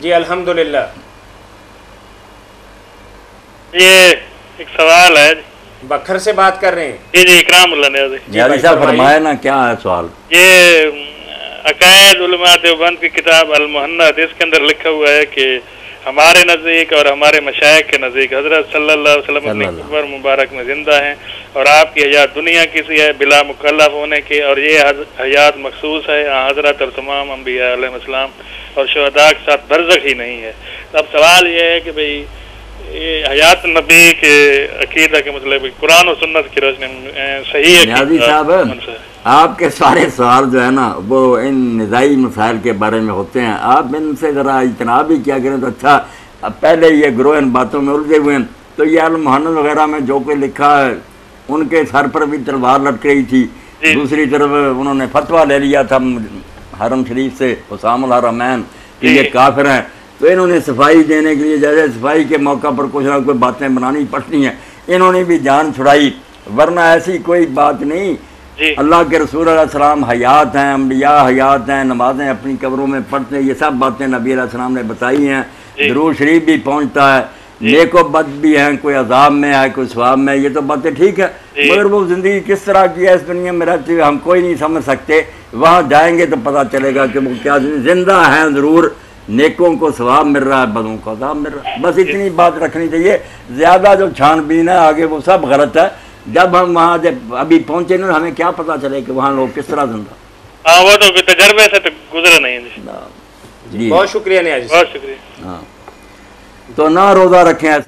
जी अल्हम्दुलिल्लाह। ये एक सवाल है। बखर से बात कर रहे हैं? जी जी, इकरामुल्लाह नियाज़ी। नियाज़ी साहब फरमाए ना, क्या है सवाल? ये अकायद उलमा देवबंद की किताब अल मुहन्नद, इसके अंदर लिखा हुआ है कि हमारे नज़दीक और हमारे मशाइख के नज़दीक हज़रत सल्लल्लाहु अलैहि वसल्लम अपनी कब्र मुबारक में ज़िंदा हैं और आपकी हयात दुनिया की सी है बिला मुकल्लफ होने की, और ये हयात मखसूस है हज़रत और तमाम अम्बिया अलैहिस्सलाम और शुहदा के साथ बरज़ख ही नहीं है। तो अब सवाल ये है कि भाई ये हयात नबी के अकीदा के मतलब कुरान और सुन्नत की रोशनी में सही है? नियाज़ी साहब, आपके सारे सवाल जो है ना वो इन निज़ाई मसाइल के बारे में होते हैं। आप इनसे ज़रा इजतनाब ही किया करें तो अच्छा। अब पहले ये ग्रोह इन बातों में उलझे हुए हैं, तो ये अल मुहन्नद वगैरह में जो कोई लिखा है, उनके सर पर भी तलवार लटक रही थी, दूसरी तरफ उन्होंने फतवा ले लिया था हरम शरीफ से हुसामुल हरमैन कि ये काफिर हैं। तो इन्होंने सफाई देने के लिए जैसे सफाई के मौका पर कुछ ना कोई बातें बनानी पड़ती हैं, इन्होंने भी जान छुड़ाई, वरना ऐसी कोई बात नहीं। अल्लाह के रसूल अलैहि सलाम हयात हैं, अम्बिया हयात हैं, नमाजें अपनी कब्रों में पढ़ते हैं, ये सब बातें नबी अलैहि सलाम ने बताई हैं। दरूद शरीफ भी पहुँचता है, नेको बद भी हैं, कोई अजाब में है कोई सवाब में, ये तो बातें ठीक है। मगर वो ज़िंदगी किस तरह की है इस दुनिया में रहते हुए हम कोई नहीं समझ सकते। वहाँ जाएंगे तो पता चलेगा कि वो क्या जिंदा हैं, ज़रूर नेकों को सवाब मिल रहा है, बदों को अजाब मिल रहा है। बस इतनी बात रखनी चाहिए। ज़्यादा जो छानबीन है आगे वो सब गलत है। जब हम वहाँ जब अभी पहुँचे ना, हमें क्या पता चले कि वहाँ लोग किस तरह जिंदा। हाँ, वो तो तजर्बे से तो गुजरा नहीं है। जी बहुत शुक्रिया नियाज़ी, बहुत शुक्रिया। हाँ, तो ना रोज़ा रखें।